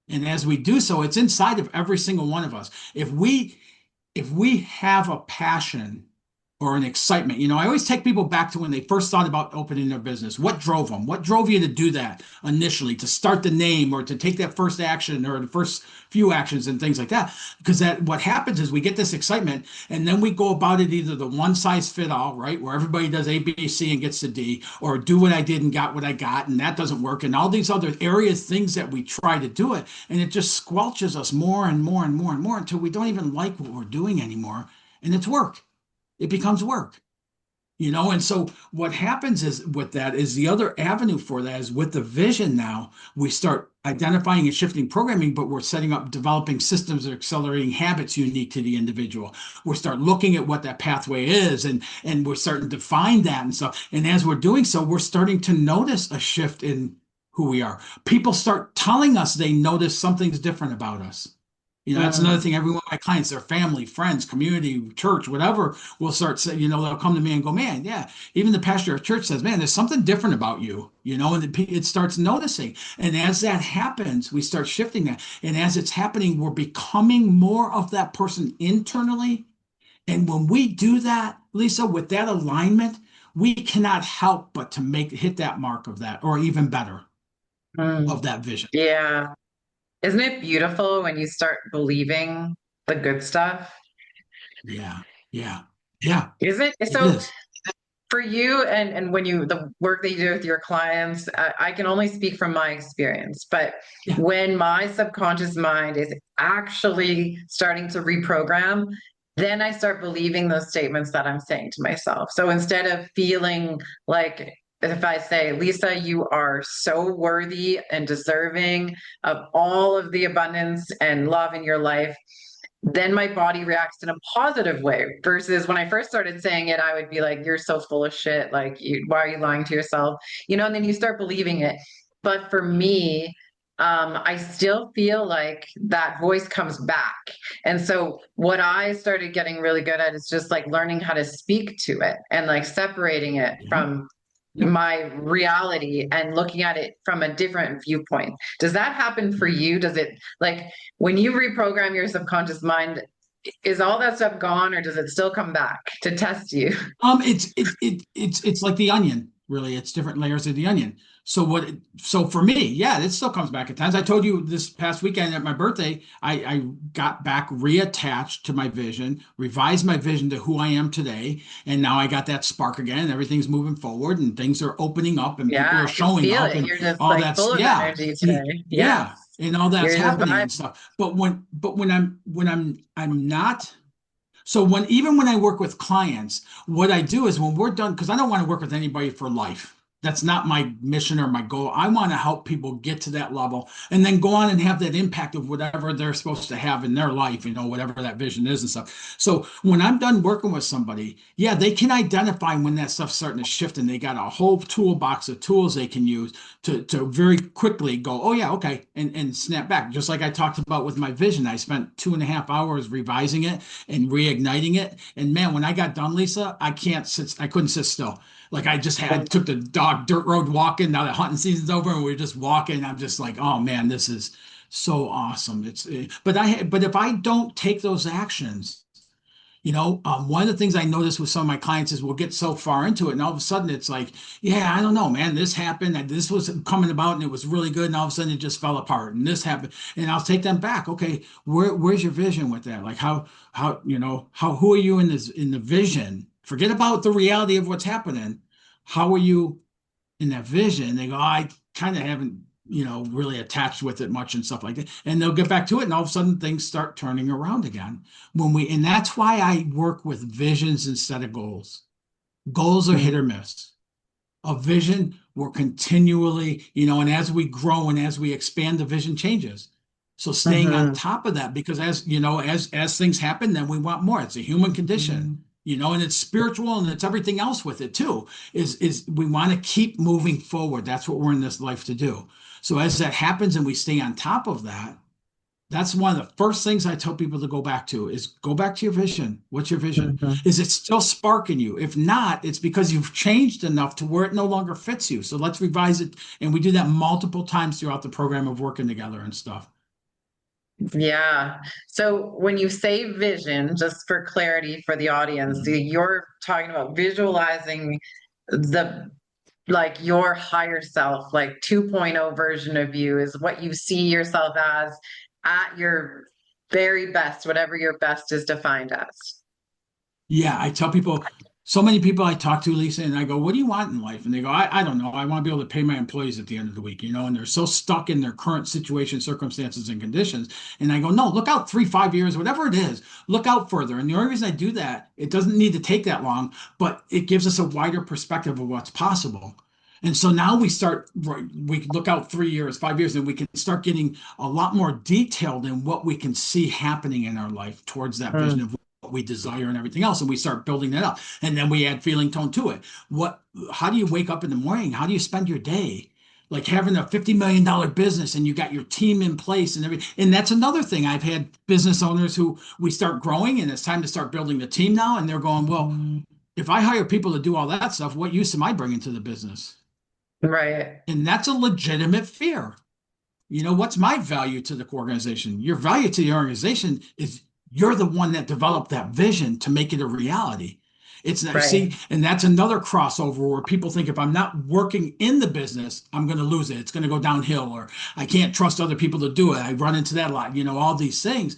B: And as we do so, it's inside of every single one of us. If we have a passion or an excitement, I always take people back to when they first thought about opening their business. What drove them? What drove you to do that initially, to start the name or to take that first action or the first few actions and things like that? Because that what happens is we get this excitement and then we go about it either the one size fit all, right, where everybody does A, B, C and gets the D, or do what I did and got what I got, and that doesn't work, and all these other areas, things that we try to do it, and it just squelches us more and more and more and more until we don't even like what we're doing anymore, and it's work. It becomes work. And so what happens is with that is the other avenue for that is with the vision now, we start identifying and shifting programming, but we're setting up developing systems or accelerating habits unique to the individual. We start looking at what that pathway is and we're starting to define that and stuff. And as we're doing so, we're starting to notice a shift in who we are. People start telling us they notice something's different about us. That's another
A: Mm.
B: thing. Every one of my clients, their family, friends, community, church, whatever, will start saying, they'll come to me and go, man, yeah. Even the pastor of church says, man, there's something different about you, and it starts noticing. And as that happens, we start shifting that. And as it's happening, we're becoming more of that person internally. And when we do that, Lisa, with that alignment, we cannot help but to hit that mark of that, or even better,
A: Mm.
B: of that vision.
A: Yeah. Isn't it beautiful when you start believing the good stuff?
B: Yeah, yeah, yeah,
A: Is it?
B: it
A: So
B: is.
A: for you and when the work that you do with your clients, I can only speak from my experience, but
B: Yeah.
A: when my subconscious mind is actually starting to reprogram, then I start believing those statements that I'm saying to myself. So instead of feeling like, if I say, Lisa, you are so worthy and deserving of all of the abundance and love in your life, then my body reacts in a positive way versus when I first started saying it, I would be like, you're so full of shit. Like, why are you lying to yourself? And then you start believing it. But for me, I still feel like that voice comes back. And so what I started getting really good at is just like learning how to speak to it and like separating it
B: Yeah.
A: from
B: Yeah.
A: my reality and looking at it from a different viewpoint. Does that happen for
B: Yeah.
A: you? Does it like when you reprogram your subconscious mind, is all that stuff gone or does it still come back to test you?
B: It's like the onion, really. It's different layers of the onion. So for me, yeah, it still comes back at times. I told you this past weekend at my birthday, I got back reattached to my vision, revised my vision to who I am today, and now I got that spark again, and everything's moving forward, and things are opening up, and people
A: Yeah,
B: are
A: I can
B: showing
A: feel
B: up,
A: it.
B: and
A: You're just
B: all
A: like
B: that's
A: full of
B: yeah,
A: energy today. Yes.
B: yeah, and all that's
A: You're just
B: happening
A: vibe.
B: and stuff. But when I'm not. So even when I work with clients, what I do is when we're done, because I don't want to work with anybody for life. That's not my mission or my goal. I want to help people get to that level and then go on and have that impact of whatever they're supposed to have in their life, whatever that vision is and stuff. So when I'm done working with somebody, yeah, they can identify when that stuff's starting to shift and they got a whole toolbox of tools they can use to very quickly go, oh yeah, okay, and snap back. Just like I talked about with my vision. I spent 2.5 hours revising it and reigniting it. And man, when I got done, Lisa, I couldn't sit still. Like I took the dog dirt road walking. Now the hunting season's over, and we are just walking. I'm just like, oh man, this is so awesome. But if I don't take those actions, one of the things I notice with some of my clients is we'll get so far into it, and all of a sudden it's like, yeah, I don't know, man, this happened, and this was coming about, and it was really good, and all of a sudden it just fell apart, and this happened, and I'll take them back. Okay, where's your vision with that? Like who are you in the vision? Forget about the reality of what's happening. How are you in that vision? They go, oh, I kind of haven't, really attached with it much and stuff like that. And they'll get back to it, and all of a sudden things start turning around again. And that's why I work with visions instead of goals. Goals are hit or miss. A vision, we're continually, and as we grow and as we expand, the vision changes. So staying on
A: Mhm.
B: top of that, because as things happen, then we want more. It's a human condition, and it's spiritual and it's everything else with it too. Is we want to keep moving forward. That's what we're in this life to do. So as that happens and we stay on top of that, That's one of the first things I tell people to go back to is go back to your vision. What's your vision?
A: Mhm.
B: Is it still sparking you? If not, it's because you've changed enough to where it no longer fits you. So let's revise it. And we do that multiple times throughout the program of working together and stuff.
A: Yeah. So when you say vision, just for clarity for the audience,
B: Mhm.
A: you're talking about visualizing the like your higher self, like 2.0 version of you is what you see yourself as at your very best, whatever your best is defined as.
B: Yeah, I tell people, so many people I talk to, Lisa, and I go, what do you want in life? And they go, I don't know. I want to be able to pay my employees at the end of the week, and they're so stuck in their current situation, circumstances, and conditions. And I go, no, look out 3, 5 years, whatever it is, look out further. And the only reason I do that, it doesn't need to take that long, but it gives us a wider perspective of what's possible. And so now we look out 3 years, 5 years, and we can start getting a lot more detailed in what we can see happening in our life towards that vision
A: Mm,
B: of what we desire and everything else. And we start building that up. And then we add feeling tone to it. How do you wake up in the morning? How do you spend your day? Like having a $50 million business and you got your team in place and everything. And that's another thing. I've had business owners who we start growing and it's time to start building the team now. And they're going, well, if I hire people to do all that stuff, what use am I bringing to the business?
A: right,
B: And that's a legitimate fear. What's my value to the organization? Your value to the organization is you're the one that developed that vision to make it a reality. It's not,
A: right,
B: see, and that's another crossover where people think if I'm not working in the business, I'm going to lose it. It's going to go downhill, or I can't trust other people to do it. I run into that a lot, all these things.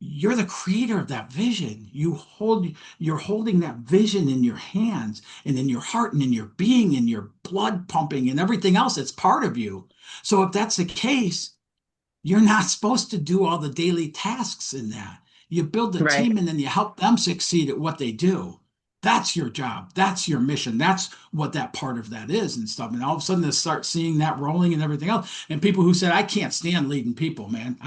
B: You're the creator of that vision. You're holding that vision in your hands and in your heart and in your being and your blood pumping and everything else that's part of you. So if that's the case, you're not supposed to do all the daily tasks in that. You build the
A: right,
B: team and then you help them succeed at what they do. That's your job. That's your mission. That's what that part of that is and stuff. And all of a sudden, they start seeing that rolling and everything else. And people who said, "I can't stand leading people, man.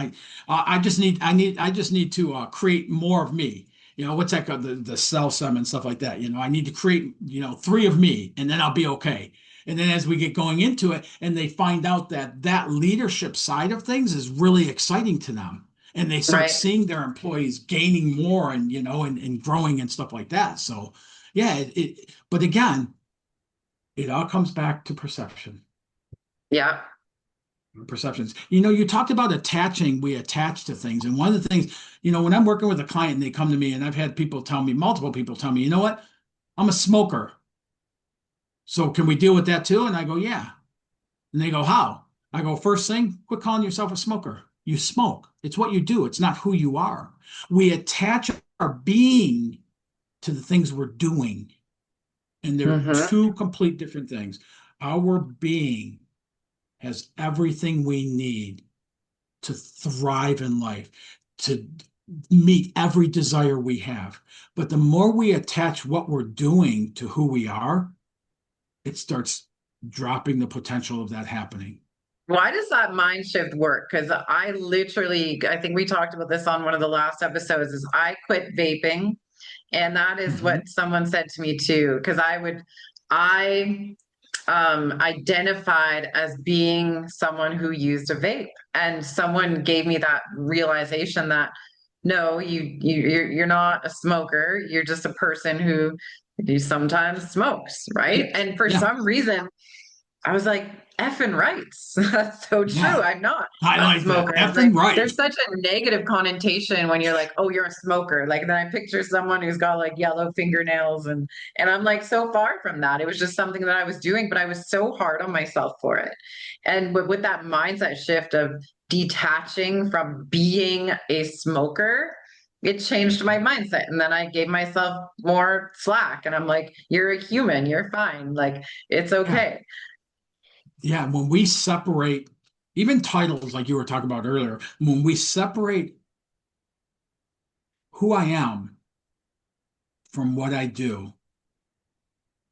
B: I just need to create more of me." What's that called? The self-sum and stuff like that. I need to create, 3 of me, and then I'll be okay. And then as we get going into it, and they find out that that leadership side of things is really exciting to them, and they start
A: right.
B: seeing their employees gaining more and growing and stuff like that. So, yeah, but again, it all comes back to perception.
A: Yeah.
B: Perceptions. You talked about we attach to things. And one of the things, when I'm working with a client and they come to me, and I've had multiple people tell me, you know what? I'm a smoker. So can we deal with that too? And I go, yeah. And they go, how? I go, first thing, quit calling yourself a smoker. You smoke. It's what you do. It's not who you are. We attach our being to the things we're doing. And they're
A: Hmm.
B: two complete different things. Our being has everything we need to thrive in life, to meet every desire we have. But the more we attach what we're doing to who we are, it starts dropping the potential of that happening.
A: Why does that mind shift work? Because I think we talked about this on one of the last episodes, is I quit vaping. And that is
B: Mhm.
A: what someone said to me too. Because I identified as being someone who used a vape, and someone gave me that realization that no, you're not a smoker. You're just a person who you sometimes smokes, right? And for
B: Yeah,
A: some reason, I was like, effing rights. That's so true.
B: yeah.
A: I'm not
B: I
A: a
B: like that.
A: smoker. And it's like,
B: Effing right.
A: there's such a negative connotation when you're like, oh, you're a smoker. Like, then I picture someone who's got like yellow fingernails, and I'm like so far from that. It was just something that I was doing, but I was so hard on myself for it. And with that mindset shift of detaching from being a smoker, it changed my mindset. And then I gave myself more slack. And I'm like, you're a human, you're fine. Like, it's
B: Yeah,
A: okay.
B: yeah. When we separate, even titles like you were talking about earlier, when we separate who I am from what I do,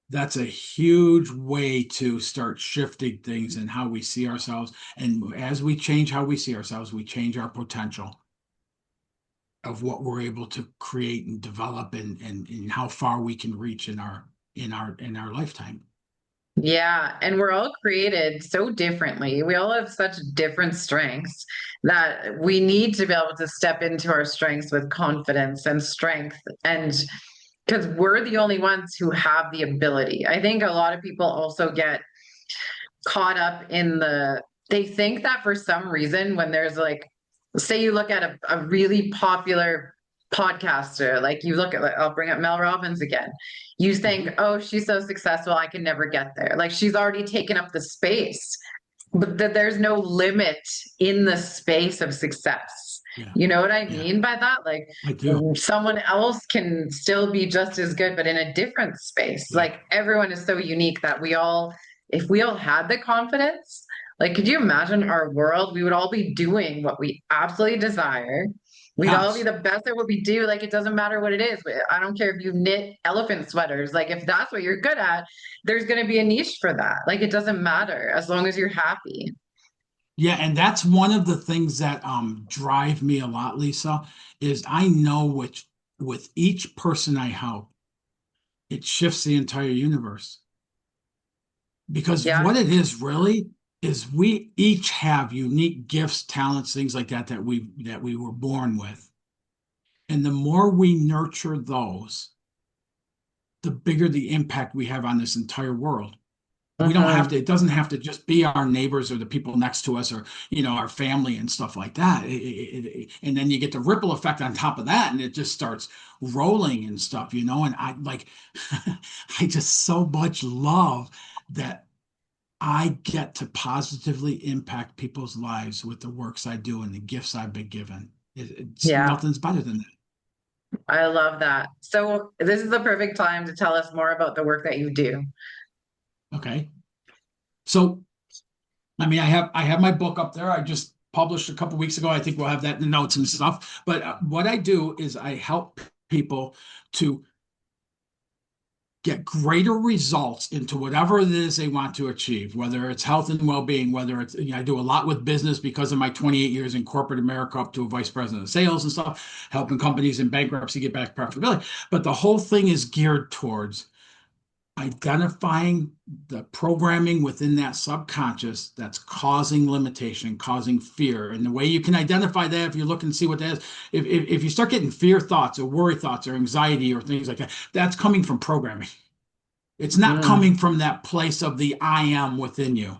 B: that's a huge way to start shifting things and how we see ourselves. And as we change how we see ourselves, we change our potential of what we're able to create and develop and how far we can reach in our lifetime.
A: Yeah, and we're all created so differently. We all have such different strengths that we need to be able to step into our strengths with confidence and strength. And because we're the only ones who have the ability. I think a lot of people also get caught up in they think that for some reason, when there's like, say you look at a really popular podcaster, like you look at, like, I'll bring up Mel Robbins again. You think,
B: Mhm.
A: oh, she's so successful, I can never get there. Like she's already taken up the space, but that there's no limit in the space of success.
B: Yeah,
A: You know what I
B: yeah,
A: mean by that? Like
B: I do.
A: someone else can still be just as good, but in a different space.
B: Yeah.
A: Like everyone is so unique that if we all had the confidence, like, could you imagine our world? We would all be doing what we absolutely desire. We'd all be
B: Yes.
A: the best at what we do. Like, it doesn't matter what it is. I don't care if you knit elephant sweaters. Like, if that's what you're good at, there's going to be a niche for that. Like, it doesn't matter as long as you're happy.
B: Yeah, and that's one of the things that drive me a lot, Lisa, is I know which with each person I help, it shifts the entire universe. Because
A: Yeah.
B: what it is really is we each have unique gifts, talents, things like that that we were born with. And the more we nurture those, the bigger the impact we have on this entire world. We don't have
A: Hmm.
B: to, it doesn't have to just be our neighbors or the people next to us or, our family and stuff like that. And then you get the ripple effect on top of that and it just starts rolling and stuff, and I like, I just so much love that I get to positively impact people's lives with the works I do and the gifts I've been given. It's
A: Yeah.
B: nothing's better than that.
A: I love that. So, this is the perfect time to tell us more about the work that you do.
B: Okay. So I mean, I have my book up there. I just published a couple weeks ago. I think we'll have that in the notes and stuff. But what I do is I help people to get greater results into whatever it is they want to achieve, whether it's health and well-being, whether it's, I do a lot with business because of my 28 years in corporate America up to a vice president of sales and stuff, helping companies in bankruptcy get back to profitability. But the whole thing is geared towards identifying the programming within that subconscious that's causing limitation, causing fear. And the way you can identify that, if you look and see what that is, if you start getting fear thoughts or worry thoughts or anxiety or things like that, that's coming from programming. It's not
A: Mm.
B: coming from that place of the I am within you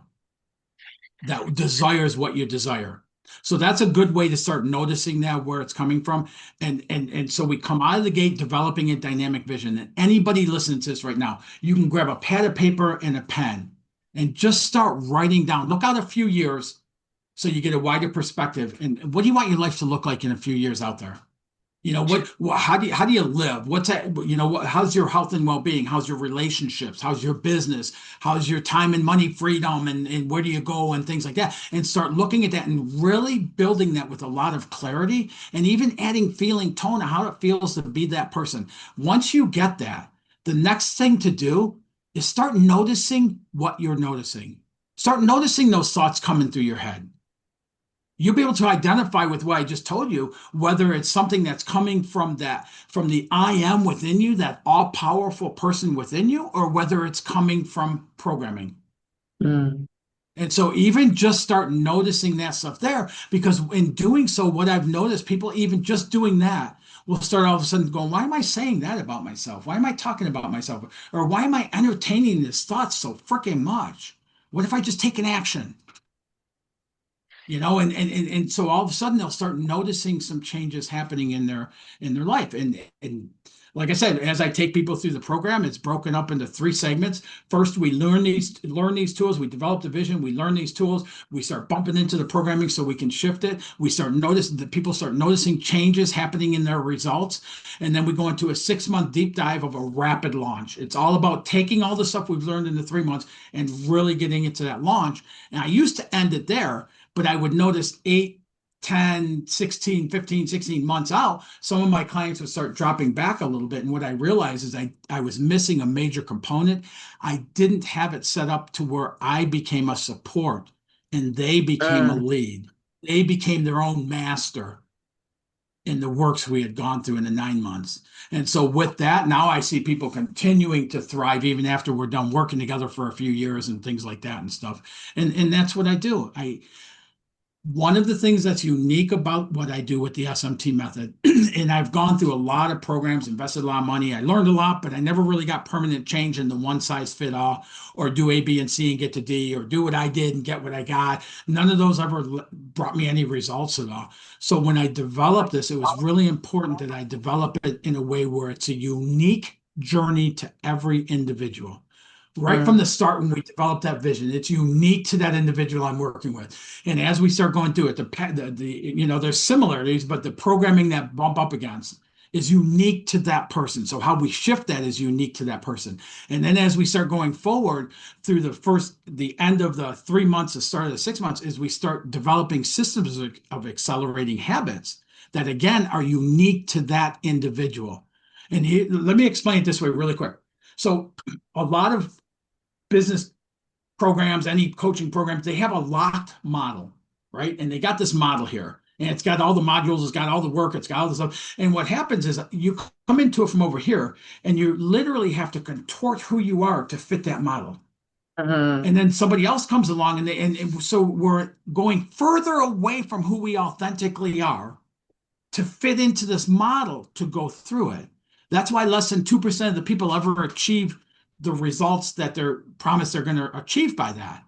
B: that desires what you desire. So that's a good way to start noticing that where it's coming from. And so we come out of the gate developing a dynamic vision. And anybody listening to this right now, you can grab a pad of paper and a pen and just start writing down. Look out a few years so you get a wider perspective. And what do you want your life to look like in a few years out there? How do you live? What's that, how's your health and well-being? How's your relationships? How's your business? How's your time and money freedom? And where do you go and things like that? And start looking at that and really building that with a lot of clarity and even adding feeling tone of how it feels to be that person. Once you get that, the next thing to do is start noticing what you're noticing. Start noticing those thoughts coming through your head. You'll be able to identify with what I just told you, whether it's something that's coming from the I am within you, that all powerful person within you, or whether it's coming from programming.
A: Mm.
B: And so even just start noticing that stuff there, because in doing so, what I've noticed, people even just doing that will start all of a sudden going, why am I saying that about myself? Why am I talking about myself? Or why am I entertaining this thought so freaking much? What if I just take an action? And so all of a sudden they'll start noticing some changes happening in their life. And like I said, as I take people through the program, it's broken up into three segments. First, we learn these tools, we develop the vision, we learn these tools, we start bumping into the programming so we can shift it. We start noticing that people start noticing changes happening in their results. And then we go into a 6-month deep dive of a rapid launch. It's all about taking all the stuff we've learned in the 3 months and really getting into that launch. And I used to end it there, but I would notice 8, 10, 16, 15, 16 months out, some of my clients would start dropping back a little bit. And what I realized is I was missing a major component. I didn't have it set up to where I became a support and they became a
A: Mm.
B: lead. They became their own master. in the works we had gone through in the 9 months. And so with that, now I see people continuing to thrive even after we're done working together for a few years and things like that and stuff. And that's what I do. One of the things that's unique about what I do with the SMT method, and I've gone through a lot of programs, invested a lot of money, I learned a lot, but I never really got permanent change in the one size fit all, or do A, B, and C and get to D, or do what I did and get what I got. None of those ever brought me any results at all. So when I developed this, it was really important that I develop it in a way where it's a unique journey to every individual. Right from
A: Mm,
B: the start, when we develop that vision, it's unique to that individual I'm working with. And as we start going through it, there's similarities, but the programming that bump up against is unique to that person. So how we shift that is unique to that person. And then as we start going forward through the end of the 3 months, the start of the 6 months, is we start developing systems of accelerating habits that again are unique to that individual. And let me explain it this way really quick. So a lot of business programs, any coaching programs, they have a locked model, right? And they got this model here, and it's got all the modules, it's got all the work, it's got all the stuff. And what happens is you come into it from over here, and you literally have to contort who you are to fit that model.
A: mhm.
B: And then somebody else comes along, and so we're going further away from who we authentically are to fit into this model to go through it. That's why less than 2% of the people ever achieve the results that they're promised they're going to achieve by that.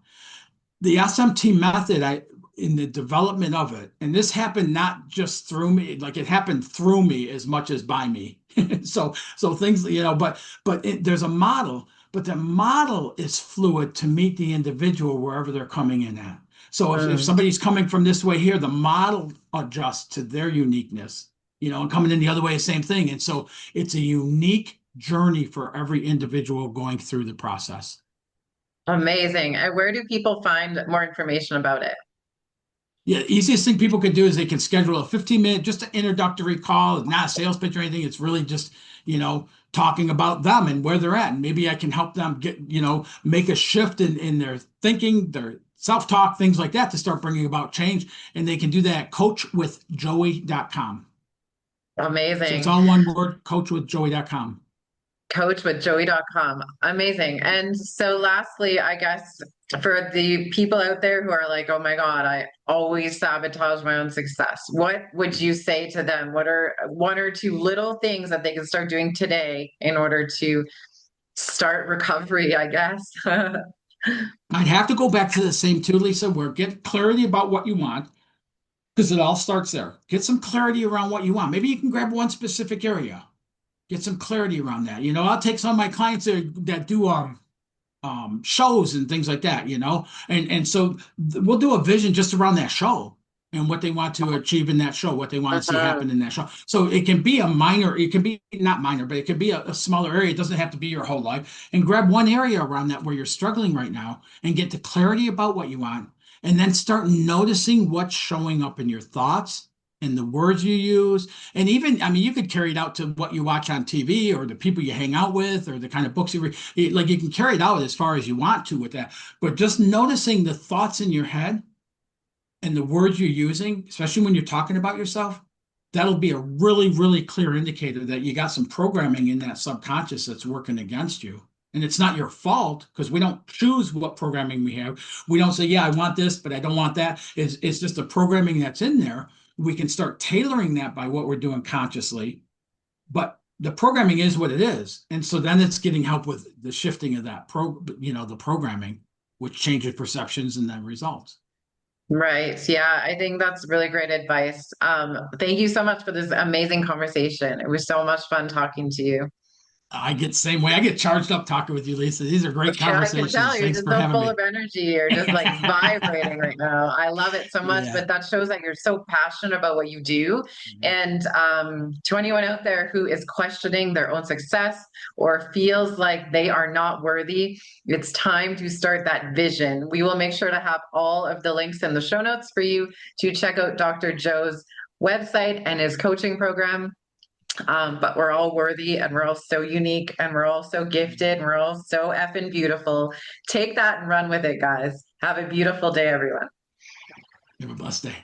B: The SMT method, in the development of it, and this happened not just through me, like it happened through me as much as by me. So things, there's a model, but the model is fluid to meet the individual wherever they're coming in at. So if
A: Mm.
B: somebody's coming from this way here, the model adjusts to their uniqueness, and coming in the other way, same thing. And so it's a unique journey for every individual going through the process.
A: Amazing. And where do people find more information about it?
B: Yeah, easiest thing people can do is they can schedule a 15-minute, just an introductory call. It's not a sales pitch or anything. It's really just, talking about them and where they're at. And maybe I can help them make a shift in their thinking, their self-talk, things like that to start bringing about change. And they can do that at coachwithjoey.com. So it's
A: Amazing.
B: all one word, coachwithjoey.com.
A: Coachwithjoey.com. Amazing. And so lastly, I guess for the people out there who are like, oh my God, I always sabotage my own success, what would you say to them? What are one or two little things that they can start doing today in order to start recovery, I guess?
B: I'd have to go back to the same too, Lisa, where get clarity about what you want, because it all starts there. Get some clarity around what you want. Maybe you can grab one specific area. Get some clarity around that. I'll take some of my clients that do shows and things like that, and so we'll do a vision just around that show and what they want to achieve in that show, what they want to see
A: Mhm.
B: happen in that show. So it can be it can be not minor, but it could be a smaller area. It doesn't have to be your whole life. And grab one area around that where you're struggling right now and get the clarity about what you want. And then start noticing what's showing up in your thoughts and the words you use. And even, I mean, you could carry it out to what you watch on TV or the people you hang out with or the kind of books you read. Like you can carry it out as far as you want to with that. But just noticing the thoughts in your head and the words you're using, especially when you're talking about yourself, that'll be a really, really clear indicator that you got some programming in that subconscious that's working against you. And it's not your fault because we don't choose what programming we have. We don't say, yeah, I want this, but I don't want that. It's just the programming that's in there. We can start tailoring that by what we're doing consciously. But the programming is what it is. And so then it's getting help with the shifting of the programming, which changes perceptions and then results.
A: Right. Yeah, I think that's really great advice. Thank you so much for this amazing conversation. It was so much fun talking to you.
B: I get the same way. I get charged up talking with you, Lisa. These are great
A: Yeah, I can tell
B: conversations.
A: you're
B: Thanks
A: just
B: for
A: so
B: having
A: full
B: me.
A: of energy. You're just like vibrating right now. I love it so much,
B: Yeah.
A: but that shows that you're so passionate about what you do. And to anyone out there who is questioning their own success or feels like they are not worthy, it's time to start that vision. We will make sure to have all of the links in the show notes for you to check out Dr. Joe's website and his coaching program. But we're all worthy and we're all so unique and we're all so gifted and we're all so effing beautiful. Take that and run with it, guys. Have a beautiful day, everyone.
B: Have a blessed day.